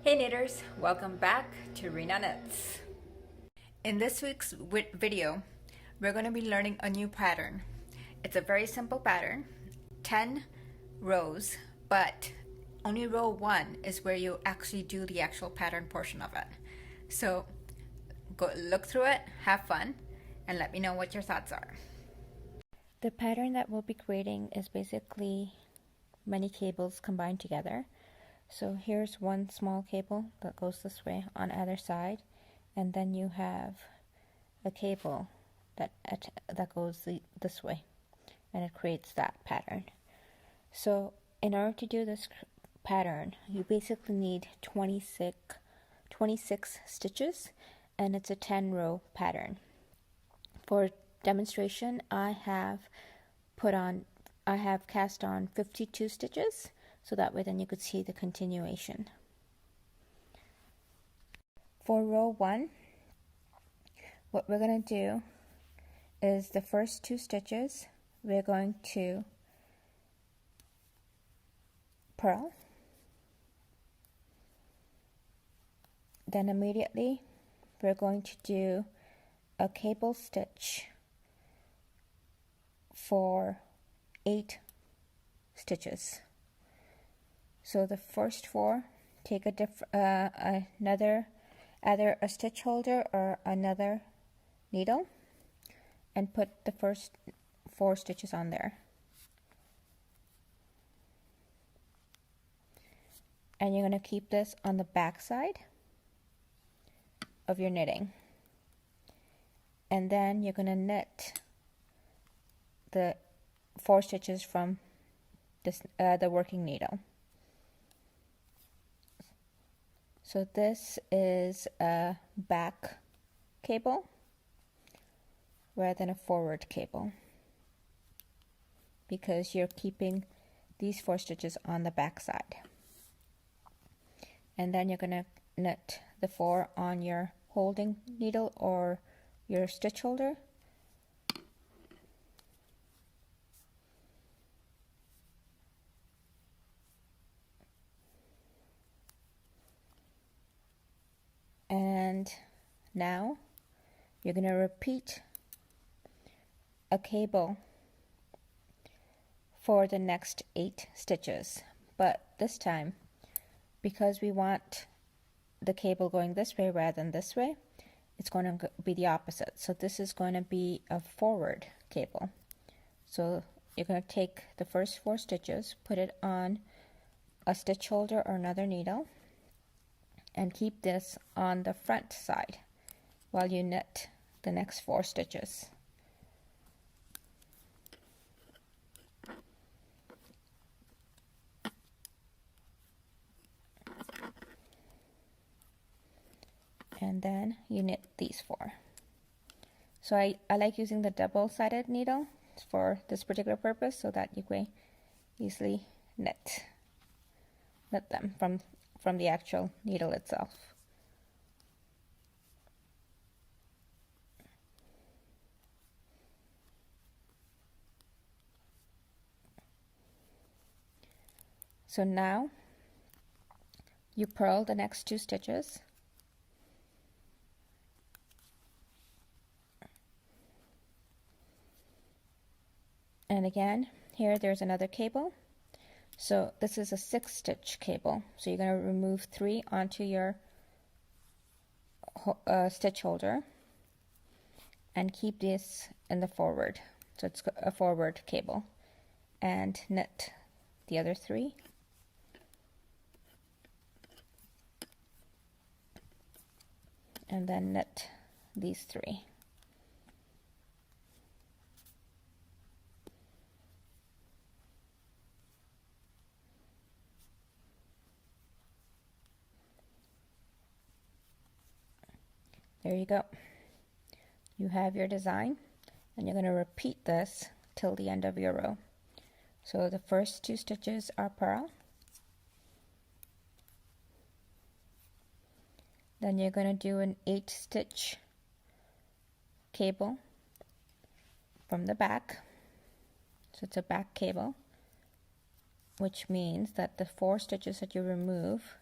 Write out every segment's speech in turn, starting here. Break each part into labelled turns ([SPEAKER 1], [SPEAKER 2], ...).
[SPEAKER 1] Hey knitters, welcome back to Rena Knits. In this week's video, we're going to be learning a new pattern. It's a very simple pattern, 10 rows, but only row 1 is where you actually do the actual pattern portion of it. So go look through it, have fun, and let me know what your thoughts are.
[SPEAKER 2] The pattern that we'll be creating is basically many cables combined together. So here's one small cable that goes this way on either side, and then you have a cable that goes this way, and it creates that pattern. So in order to do this pattern, you basically need 26 stitches, and it's a 10 row pattern. For demonstration, I have cast on 52 stitches, so that way then you could see the continuation. For row 1, what we're going to do is the first 2 stitches we're going to purl, then immediately we're going to do a cable stitch for 8 stitches. So the first 4, take either a stitch holder or another needle, and put the first 4 stitches on there. And you're going to keep this on the back side of your knitting. And then you're going to knit the 4 stitches from this, the working needle. So this is a back cable rather than a forward cable, because you're keeping these 4 stitches on the back side. And then you're going to knit the 4 on your holding needle or your stitch holder. And now you're going to repeat a cable for the next 8 stitches, but this time, because we want the cable going this way rather than this way, it's going to be the opposite. So this is going to be a forward cable. So you're going to take the first 4 stitches, put it on a stitch holder or another needle, and keep this on the front side while you knit the next 4 stitches. And then you knit these 4. So I like using the double-sided needle for this particular purpose, so that you can easily knit them from the actual needle itself. So now you purl the next 2 stitches, and again here there's another cable. So this is a 6 stitch cable, so you're going to remove 3 onto your stitch holder and keep this in the forward, so it's a forward cable, and knit the other 3. And then knit these 3. There you go. You have your design, and you're going to repeat this till the end of your row. So the first 2 stitches are purl. Then you're going to do an 8 stitch cable from the back. So it's a back cable, which means that the 4 stitches that you remove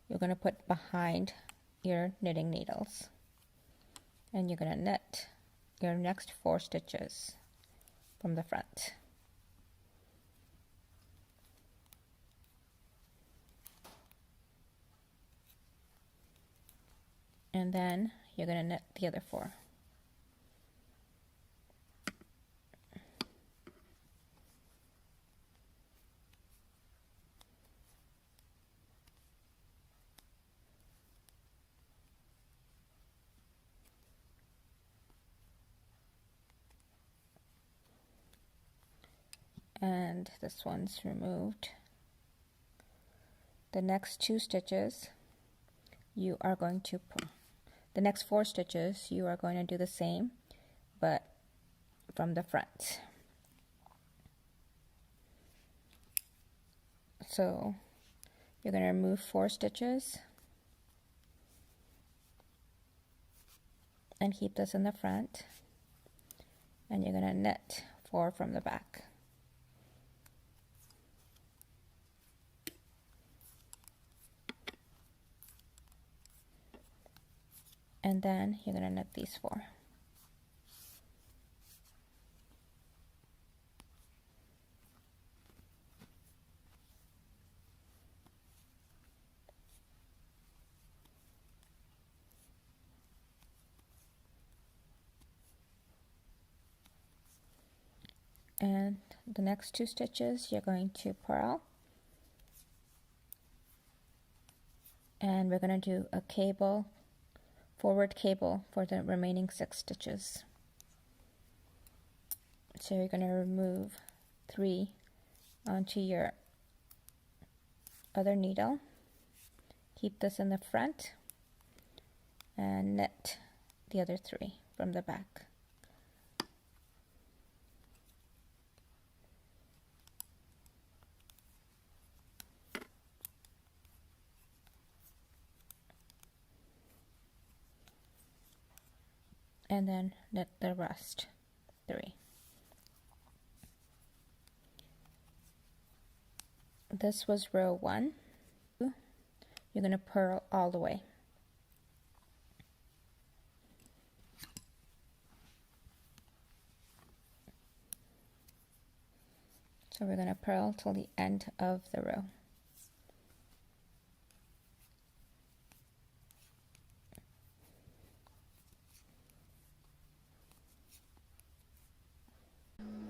[SPEAKER 2] you're going to put behind your knitting needles, and you're going to knit your next 4 stitches from the front. And then you're going to knit the other 4. And this one's removed. The next 2 stitches you are going to the next 4 stitches you are going to do the same, but from the front. So you're going to remove 4 stitches and keep this in the front, and you're going to knit 4 from the back. And then you're going to knit these 4. And the next 2 stitches you're going to purl, and we're going to do a cable, forward cable for the remaining 6 stitches. So you're going to remove 3 onto your other needle, keep this in the front, and knit the other 3 from the back. And then knit the rest 3. This was row 1. You're going to purl all the way. So we're going to purl till the end of the row.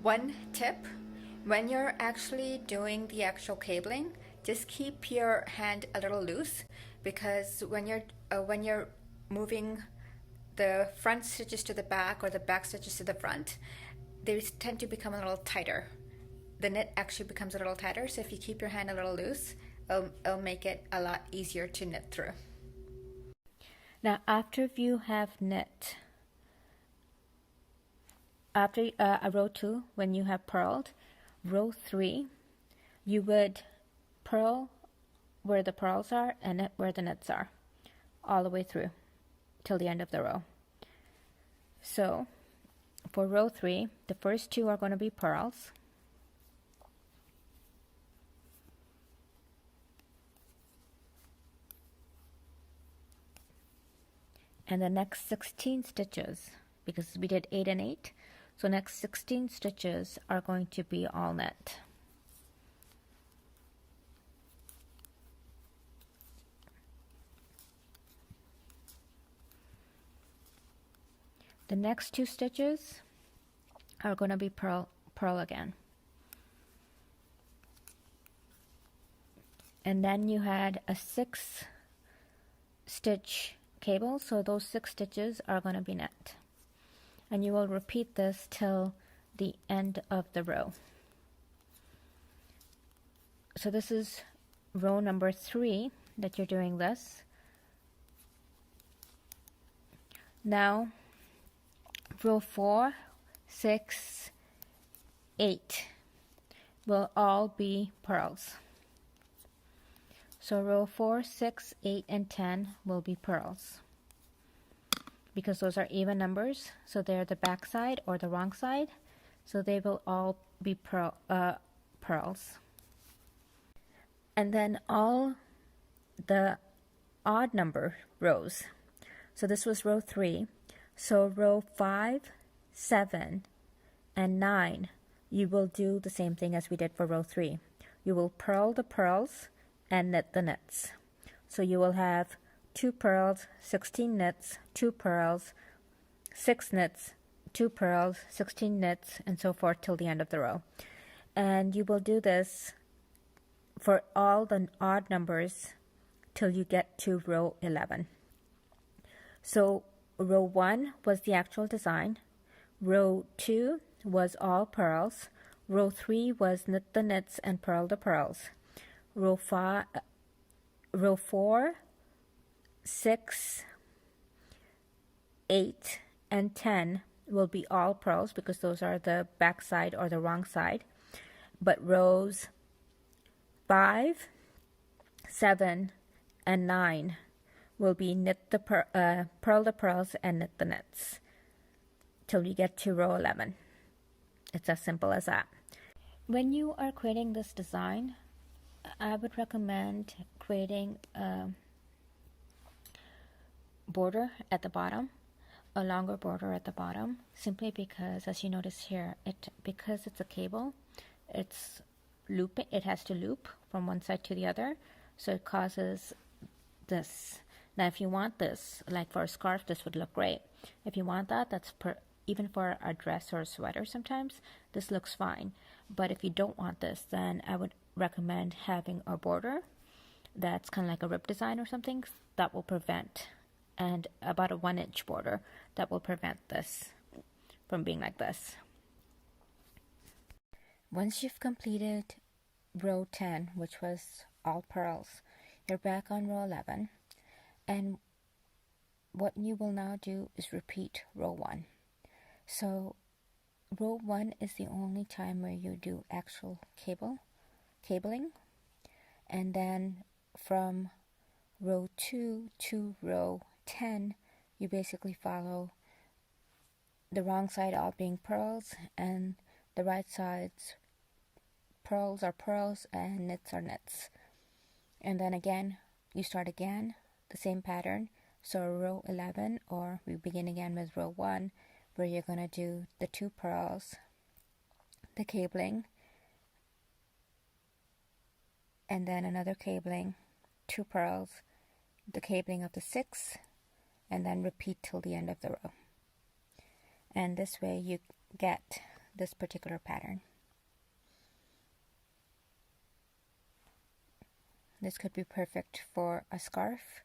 [SPEAKER 1] One tip, when you're actually doing the actual cabling, just keep your hand a little loose, because when you're moving the front stitches to the back or the back stitches to the front, they tend to become a little tighter. The knit actually becomes a little tighter, so if you keep your hand a little loose, it'll make it a lot easier to knit through.
[SPEAKER 2] Now after you have knit, after row 2, when you have purled, row 3, you would purl where the purls are and knit where the knits are, all the way through till the end of the row. So for row 3, the first 2 are going to be purls, and the next 16 stitches, because we did 8 and 8, so next 16 stitches are going to be all knit. The next 2 stitches are going to be purl again. And then you had a 6 stitch cable, so those 6 stitches are going to be knit. And you will repeat this till the end of the row. So this is row number 3 that you're doing this. Now row 4, 6, 8 will all be purls. So row 4, 6, 8, and 10 will be purls, because those are even numbers, so they're the back side or the wrong side, so they will all be purls. And then all the odd number rows. So this was row 3. So row 5, 7, and 9, you will do the same thing as we did for row 3. You will purl the pearls and knit the knits. So you will have 2 pearls, 16 knits, 2 pearls, 6 knits, 2 pearls, 16 knits, and so forth till the end of the row. And you will do this for all the odd numbers till you get to row 11. So row 1 was the actual design. Row 2 was all pearls. Row 3 was knit the knits and purl the pearls. Row 4, 6, 8, and 10 will be all pearls because those are the back side or the wrong side. But rows 5, 7, and 9 will be purl the pearls and knit the knits till you get to row 11. It's as simple as that. When you are creating this design, I would recommend creating a border at the bottom, a longer border at the bottom, simply because, as you notice here, because it's a cable, it has to loop from one side to the other, so it causes this. Now if you want this, like for a scarf, this would look great. If you want that, even for a dress or a sweater sometimes, this looks fine. But if you don't want this, then I would recommend having a border that's kind of like a rib design or something that will prevent, and about a 1-inch border that will prevent this from being like this. Once you've completed row 10, which was all pearls, you're back on row 11, and what you will now do is repeat row 1. So row 1 is the only time where you do actual cabling, and then from row 2 to row 10, you basically follow the wrong side all being pearls and the right sides pearls are pearls and knits are knits. And then again, you start again, the same pattern. So row 11, or we begin again with row 1, where you're going to do the 2 pearls, the cabling, and then another cabling, 2 pearls, the cabling of the 6, and then repeat till the end of the row. And this way you get this particular pattern. This could be perfect for a scarf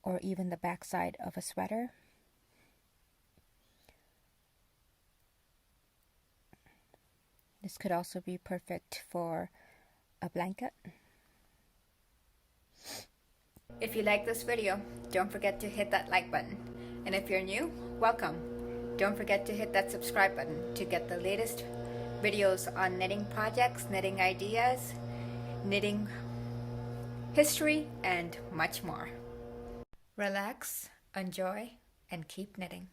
[SPEAKER 2] or even the backside of a sweater. This could also be perfect for a blanket.
[SPEAKER 1] If you like this video, don't forget to hit that like button. And if you're new, welcome. Don't forget to hit that subscribe button to get the latest videos on knitting projects, knitting ideas, knitting history, and much more. Relax, enjoy, and keep knitting.